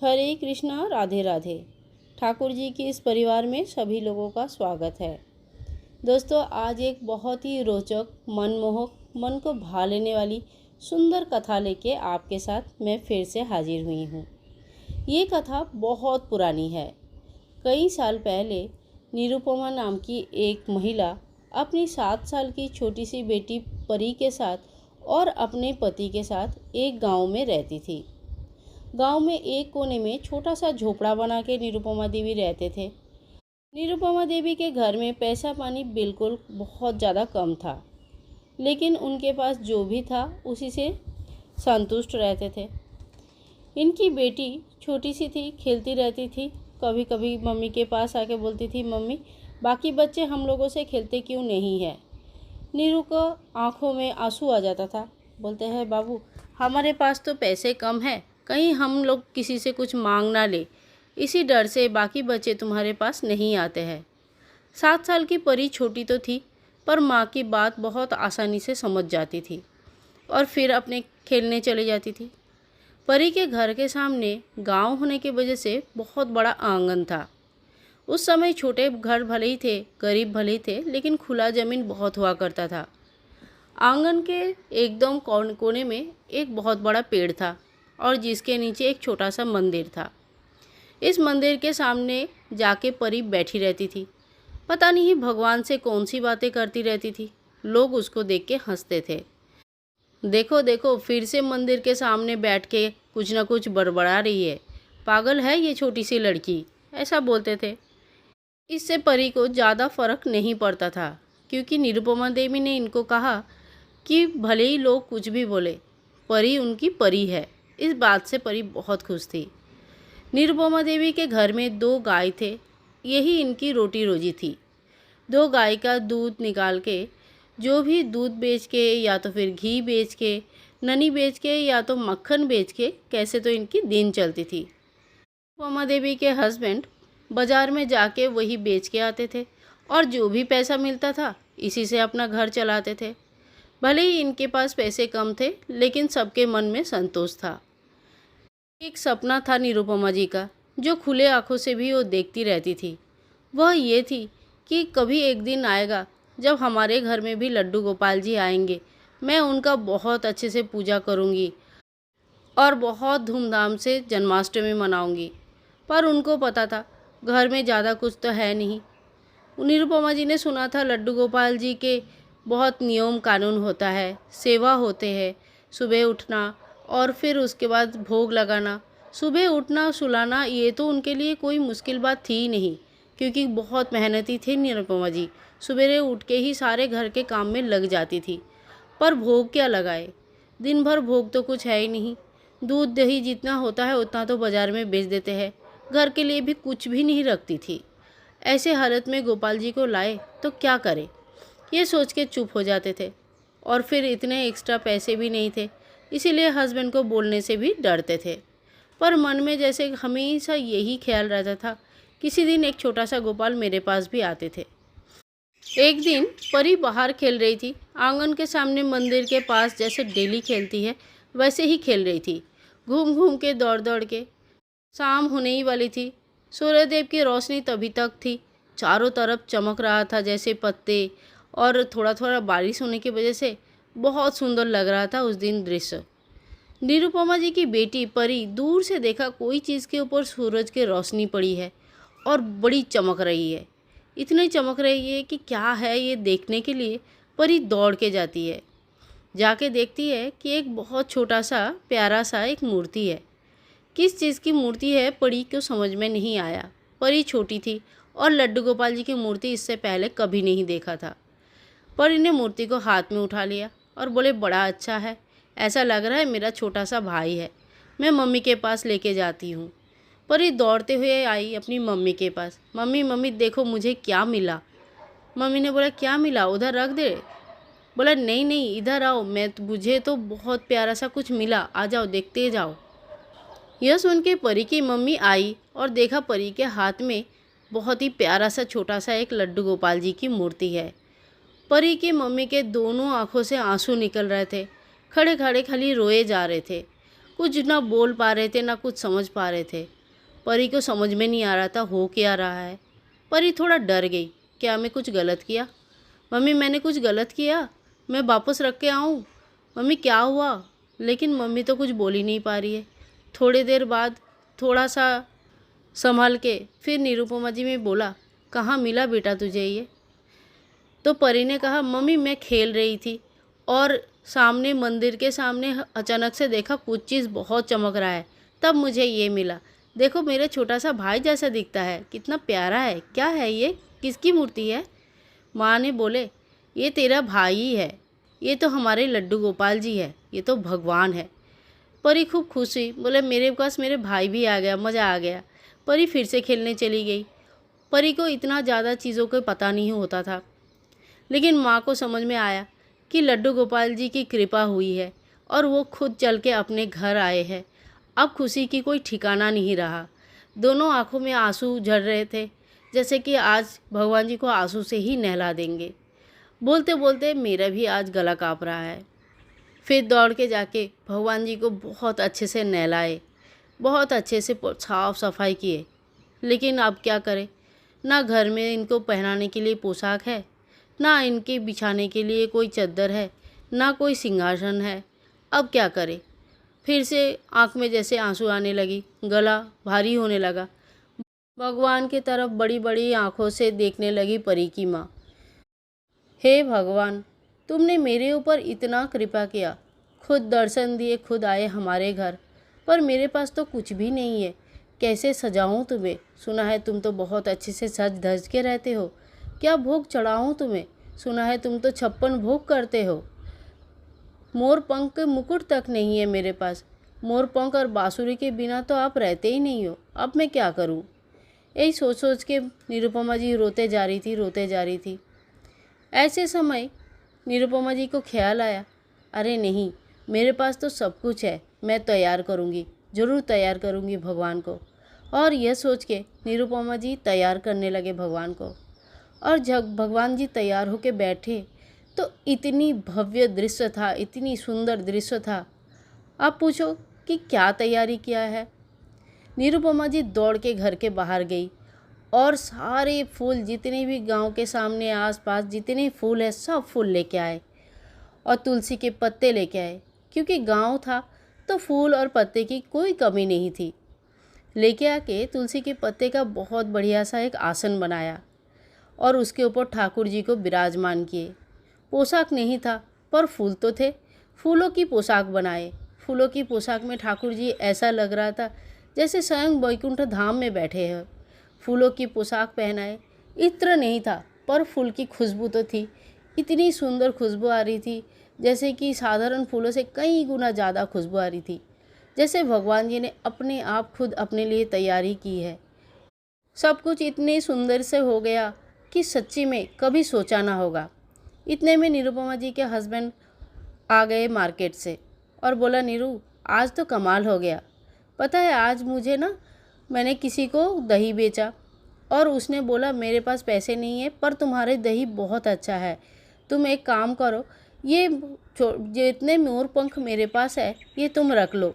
हरे कृष्णा, राधे राधे। ठाकुर जी की इस परिवार में सभी लोगों का स्वागत है। दोस्तों, आज एक बहुत ही रोचक, मनमोहक, मन को भा लेने वाली सुंदर कथा लेके आपके साथ मैं फिर से हाजिर हुई हूँ। ये कथा बहुत पुरानी है। कई साल पहले निरुपमा नाम की एक महिला अपनी 7 साल की छोटी सी बेटी परी के साथ और अपने पति के साथ एक गांव में रहती थी। गांव में एक कोने में छोटा सा झोपड़ा बना के निरुपमा देवी रहते थे। निरुपमा देवी के घर में पैसा पानी बिल्कुल बहुत ज़्यादा कम था, लेकिन उनके पास जो भी था उसी से संतुष्ट रहते थे। इनकी बेटी छोटी सी थी, खेलती रहती थी। कभी कभी मम्मी के पास आके बोलती थी, मम्मी बाकी बच्चे हम लोगों से खेलते क्यों नहीं है। नीरू को आंखों में आंसू आ जाता था। बोलते हैं, बाबू हमारे पास तो पैसे कम है, कहीं हम लोग किसी से कुछ मांग ना ले, इसी डर से बाकी बच्चे तुम्हारे पास नहीं आते हैं। 7 साल की परी छोटी तो थी, पर माँ की बात बहुत आसानी से समझ जाती थी और फिर अपने खेलने चली जाती थी। परी के घर के सामने गांव होने की वजह से बहुत बड़ा आंगन था। उस समय छोटे घर भले ही थे, गरीब भले ही थे, लेकिन खुला ज़मीन बहुत हुआ करता था। आंगन के एकदम कोने में एक बहुत बड़ा पेड़ था और जिसके नीचे एक छोटा सा मंदिर था। इस मंदिर के सामने जाके परी बैठी रहती थी। पता नहीं भगवान से कौन सी बातें करती रहती थी। लोग उसको देख के हंसते थे। देखो देखो, फिर से मंदिर के सामने बैठ के कुछ ना कुछ बड़बड़ा रही है, पागल है ये छोटी सी लड़की, ऐसा बोलते थे। इससे परी को ज़्यादा फर्क नहीं पड़ता था, क्योंकि निरुपमा देवी ने इनको कहा कि भले ही लोग कुछ भी बोले, परी उनकी परी है। इस बात से परी बहुत खुश थी। निरुपमा देवी के घर में 2 गाय थे, यही इनकी रोटी रोजी थी। 2 गाय का दूध निकाल के, जो भी दूध बेच के या तो फिर घी बेच के, ननी बेच के या तो मक्खन बेच के, कैसे तो इनकी दिन चलती थी। निरुपमा देवी के हस्बैंड बाज़ार में जाके वही बेच के आते थे और जो भी पैसा मिलता था इसी से अपना घर चलाते थे। भले ही इनके पास पैसे कम थे, लेकिन सबके मन में संतोष था। एक सपना था निरुपमा जी का, जो खुले आंखों से भी वो देखती रहती थी। वह ये थी कि कभी एक दिन आएगा जब हमारे घर में भी लड्डू गोपाल जी आएंगे। मैं उनका बहुत अच्छे से पूजा करूँगी और बहुत धूमधाम से जन्माष्टमी मनाऊँगी। पर उनको पता था घर में ज़्यादा कुछ तो है नहीं। निरुपमा जी ने सुना था लड्डू गोपाल जी के बहुत नियम कानून होता है, सेवा होते हैं, सुबह उठना और फिर उसके बाद भोग लगाना। सुबह उठना सुलाना ये तो उनके लिए कोई मुश्किल बात थी ही नहीं, क्योंकि बहुत मेहनती थे निरुपमा जी। सवेरे उठ के ही सारे घर के काम में लग जाती थी। पर भोग क्या लगाए, दिन भर भोग तो कुछ है ही नहीं। दूध दही जितना होता है उतना तो बाज़ार में बेच देते हैं, घर के लिए भी कुछ भी नहीं रखती थी। ऐसे हालत में गोपाल जी को लाए तो क्या करे, ये सोच के चुप हो जाते थे। और फिर इतने एक्स्ट्रा पैसे भी नहीं थे, इसीलिए हस्बैंड को बोलने से भी डरते थे। पर मन में जैसे हमेशा यही ख्याल रहता था, किसी दिन एक छोटा सा गोपाल मेरे पास भी आते थे। एक दिन परी बाहर खेल रही थी, आंगन के सामने मंदिर के पास जैसे डेली खेलती है वैसे ही खेल रही थी, घूम घूम के, दौड़ दौड़ के। शाम होने ही वाली थी। सूर्यदेव की रोशनी तभी तक थी, चारों तरफ चमक रहा था जैसे पत्ते, और थोड़ा थोड़ा बारिश होने की वजह से बहुत सुंदर लग रहा था उस दिन दृश्य। निरुपमा जी की बेटी परी दूर से देखा कोई चीज़ के ऊपर सूरज की रोशनी पड़ी है और बड़ी चमक रही है। इतनी चमक रही है कि क्या है ये देखने के लिए परी दौड़ के जाती है। जाके देखती है कि एक बहुत छोटा सा प्यारा सा एक मूर्ति है। किस चीज़ की मूर्ति है परी को समझ में नहीं आया। परी छोटी थी और लड्डू गोपाल जी की मूर्ति इससे पहले कभी नहीं देखा था। परी ने मूर्ति को हाथ में उठा लिया और बोले, बड़ा अच्छा है, ऐसा लग रहा है मेरा छोटा सा भाई है, मैं मम्मी के पास लेके जाती हूँ। परी दौड़ते हुए आई अपनी मम्मी के पास। मम्मी मम्मी देखो मुझे क्या मिला। मम्मी ने बोला, क्या मिला, उधर रख दे। बोला, नहीं नहीं इधर आओ, मुझे तो बहुत प्यारा सा कुछ मिला, आ जाओ देखते जाओ। यह सुन के परी की मम्मी आई और देखा परी के हाथ में बहुत ही प्यारा सा छोटा सा एक लड्डू गोपाल जी की मूर्ति है। परी की मम्मी के दोनों आंखों से आंसू निकल रहे थे, खड़े खड़े खाली रोए जा रहे थे। कुछ ना बोल पा रहे थे ना कुछ समझ पा रहे थे। परी को समझ में नहीं आ रहा था हो क्या रहा है। परी थोड़ा डर गई, क्या मैं कुछ गलत किया? मम्मी मैंने कुछ गलत किया? मैं वापस रख के आऊँ? मम्मी क्या हुआ? लेकिन मम्मी तो कुछ बोल ही नहीं पा रही है। थोड़ी देर बाद थोड़ा सा संभल के फिर निरुपमा जी में बोला, कहाँ मिला बेटा तुझे ये? तो परी ने कहा, मम्मी मैं खेल रही थी और सामने मंदिर के सामने अचानक से देखा कुछ चीज़ बहुत चमक रहा है, तब मुझे ये मिला। देखो मेरे छोटा सा भाई जैसा दिखता है, कितना प्यारा है। क्या है ये, किसकी मूर्ति है? माँ ने बोले, ये तेरा भाई ही है, ये तो हमारे लड्डू गोपाल जी है, ये तो भगवान है। परी खूब खुश हुई, बोले मेरे पास मेरे भाई भी आ गया, मज़ा आ गया। परी फिर से खेलने चली गई। परी को इतना ज़्यादा चीज़ों का पता नहीं होता था, लेकिन माँ को समझ में आया कि लड्डू गोपाल जी की कृपा हुई है और वो खुद चल के अपने घर आए हैं। अब खुशी की कोई ठिकाना नहीं रहा। दोनों आंखों में आंसू झड़ रहे थे, जैसे कि आज भगवान जी को आंसू से ही नहला देंगे। बोलते बोलते मेरा भी आज गला काँप रहा है। फिर दौड़ के जाके भगवान जी को बहुत अच्छे से नहलाए, बहुत अच्छे से साफ सफाई किए। लेकिन अब क्या करें, ना घर में इनको पहनाने के लिए पोशाक है, ना इनके बिछाने के लिए कोई चद्दर है, ना कोई सिंहासन है। अब क्या करें? फिर से आँख में जैसे आंसू आने लगी, गला भारी होने लगा। भगवान की तरफ बड़ी बड़ी आँखों से देखने लगी परी की माँ। हे भगवान, तुमने मेरे ऊपर इतना कृपा किया, खुद दर्शन दिए, खुद आए हमारे घर, पर मेरे पास तो कुछ भी नहीं है। कैसे सजाऊं तुम्हें? सुना है तुम तो बहुत अच्छे से सज धज के रहते हो। क्या भोग चढ़ाऊं तुम्हें? सुना है तुम तो 56 भोग करते हो। मोर पंख के मुकुट तक नहीं है मेरे पास। मोर पंख और बांसुरी के बिना तो आप रहते ही नहीं हो। अब मैं क्या करूं? यही सोच सोच के निरुपमा जी रोते जा रही थी, रोते जा रही थी। ऐसे समय निरुपमा जी को ख्याल आया, अरे नहीं, मेरे पास तो सब कुछ है, मैं तैयार करूँगी, ज़रूर तैयार करूँगी भगवान को। और यह सोच के निरुपमा जी तैयार करने लगे भगवान को। और जब भगवान जी तैयार होके बैठे तो इतनी भव्य दृश्य था, इतनी सुंदर दृश्य था। आप पूछो कि क्या तैयारी किया है। निरुपमा जी दौड़ के घर के बाहर गई और सारे फूल, जितने भी गांव के सामने आसपास जितने फूल है सब फूल लेके आए और तुलसी के पत्ते लेके आए, क्योंकि गांव था तो फूल और पत्ते की कोई कमी नहीं थी। लेके आके तुलसी के पत्ते का बहुत बढ़िया सा एक आसन बनाया और उसके ऊपर ठाकुर जी को विराजमान किए। पोशाक नहीं था पर फूल तो थे, फूलों की पोशाक बनाए। फूलों की पोशाक में ठाकुर जी ऐसा लग रहा था जैसे स्वयं वैकुंठ धाम में बैठे हैं। फूलों की पोशाक पहनाए। इत्र नहीं था पर फूल की खुशबू तो थी, इतनी सुंदर खुशबू आ रही थी जैसे कि साधारण फूलों से कई गुना ज़्यादा खुशबू आ रही थी, जैसे भगवान जी ने अपने आप खुद अपने लिए तैयारी की है। सब कुछ इतने सुंदर से हो गया कि सच्ची में कभी सोचा ना होगा। इतने में निरुपमा जी के हस्बैंड आ गए मार्केट से और बोला, नीरू आज तो कमाल हो गया। पता है आज मुझे ना, मैंने किसी को दही बेचा और उसने बोला मेरे पास पैसे नहीं है पर तुम्हारे दही बहुत अच्छा है, तुम एक काम करो, ये जितने मोरपंख मेरे पास है ये तुम रख लो।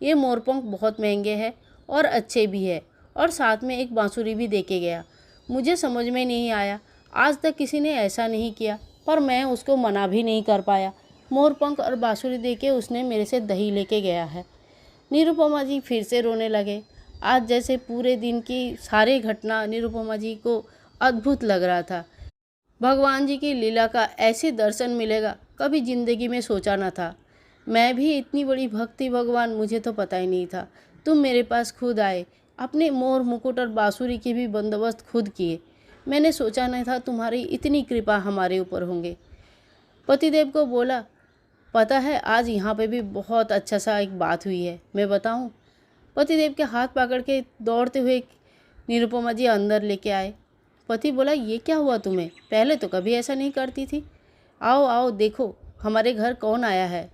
ये मोरपंख बहुत महंगे हैं और अच्छे भी है, और साथ में एक बांसुरी भी दे के गया। मुझे समझ में नहीं आया, आज तक किसी ने ऐसा नहीं किया, पर मैं उसको मना भी नहीं कर पाया। मोरपंख और बांसुरी दे के उसने मेरे से दही लेके गया है। निरुपमा जी फिर से रोने लगे। आज जैसे पूरे दिन की सारी घटना निरुपमा जी को अद्भुत लग रहा था। भगवान जी की लीला का ऐसे दर्शन मिलेगा कभी ज़िंदगी में सोचा न था। मैं भी इतनी बड़ी भक्ति भगवान, मुझे तो पता ही नहीं था। तुम मेरे पास खुद आए, अपने मोर मुकुट और बांसुरी के भी बंदोबस्त खुद किए। मैंने सोचा नहीं था तुम्हारी इतनी कृपा हमारे ऊपर होंगे। पतिदेव को बोला, पता है आज यहाँ पे भी बहुत अच्छा सा एक बात हुई है, मैं बताऊँ? पतिदेव के हाथ पकड़ के दौड़ते हुए निरुपमा जी अंदर लेके आए। पति बोला, ये क्या हुआ तुम्हें? पहले तो कभी ऐसा नहीं करती थी। आओ आओ देखो हमारे घर कौन आया है।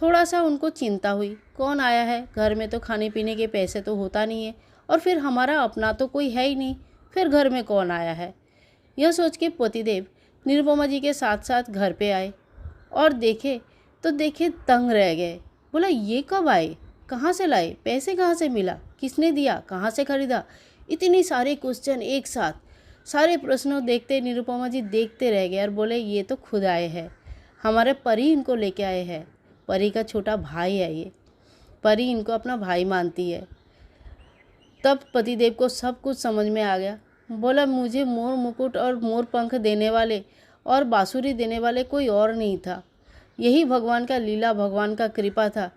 थोड़ा सा उनको चिंता हुई, कौन आया है? घर में तो खाने पीने के पैसे तो होता नहीं है, और फिर हमारा अपना तो कोई है ही नहीं, फिर घर में कौन आया है? यह सोच के पतिदेव निरुपमा जी के साथ साथ घर पे आए और देखे तो देखे दंग रह गए। बोला, ये कब आए? कहाँ से लाए, पैसे कहाँ से मिला, किसने दिया, कहाँ से खरीदा, इतनी सारे क्वेश्चन एक साथ। सारे प्रश्नों देखते निरुपमा जी देखते रह गए और बोले ये तो खुद आए हैं, हमारे परी इनको लेके आए हैं। परी का छोटा भाई है ये, परी इनको अपना भाई मानती है। तब पतिदेव को सब कुछ समझ में आ गया। बोला मुझे मोर मुकुट और मोर पंख देने वाले और बांसुरी देने वाले कोई और नहीं था, यही भगवान का लीला, भगवान का कृपा था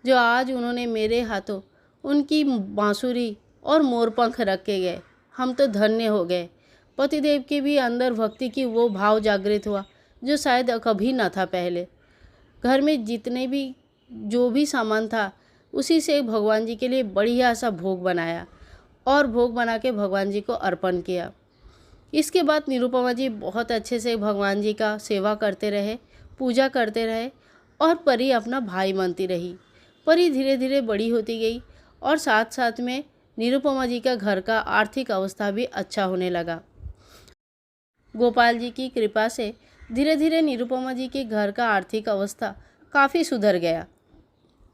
जो आज उन्होंने मेरे हाथों उनकी बांसुरी और मोर पंख रख के गए। हम तो धन्य हो गए। पतिदेव के भी अंदर भक्ति की वो भाव जागृत हुआ जो शायद कभी ना था पहले। घर में जितने भी जो भी सामान था उसी से भगवान जी के लिए बढ़िया सा भोग बनाया और भोग बना के भगवान जी को अर्पण किया। इसके बाद निरुपमा जी बहुत अच्छे से भगवान जी का सेवा करते रहे, पूजा करते रहे और परी अपना भाई मानती रही। परी धीरे धीरे बड़ी होती गई और साथ साथ में निरुपमा जी का घर का आर्थिक अवस्था भी अच्छा होने लगा। गोपाल जी की कृपा से धीरे धीरे निरुपमा जी के घर का आर्थिक अवस्था काफ़ी सुधर गया।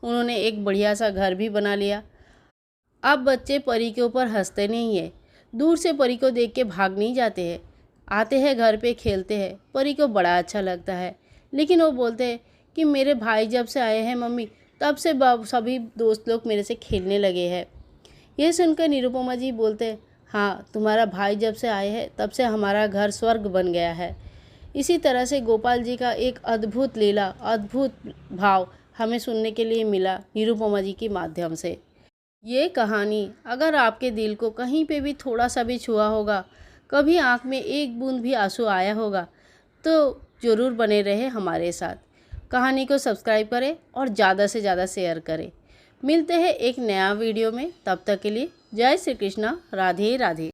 उन्होंने एक बढ़िया सा घर भी बना लिया। अब बच्चे परी के ऊपर हंसते नहीं है, दूर से परी को देख के भाग नहीं जाते हैं, आते हैं घर पे खेलते हैं। परी को बड़ा अच्छा लगता है, लेकिन वो बोलते हैं कि मेरे भाई जब से आए हैं मम्मी तब से सभी दोस्त लोग मेरे से खेलने लगे हैं। यह सुनकर निरुपमा जी बोलते हैं हाँ, तुम्हारा भाई जब से आए हैं तब से हमारा घर स्वर्ग बन गया है। इसी तरह से गोपाल जी का एक अद्भुत लीला, अद्भुत भाव हमें सुनने के लिए मिला निरुपमा जी के माध्यम से। ये कहानी अगर आपके दिल को कहीं पे भी थोड़ा सा भी छुआ होगा, कभी आँख में एक बूंद भी आंसू आया होगा, तो ज़रूर बने रहे हमारे साथ। कहानी को सब्सक्राइब करें और ज़्यादा से ज़्यादा शेयर करें। मिलते हैं एक नया वीडियो में, तब तक के लिए जय श्री कृष्णा, राधे राधे।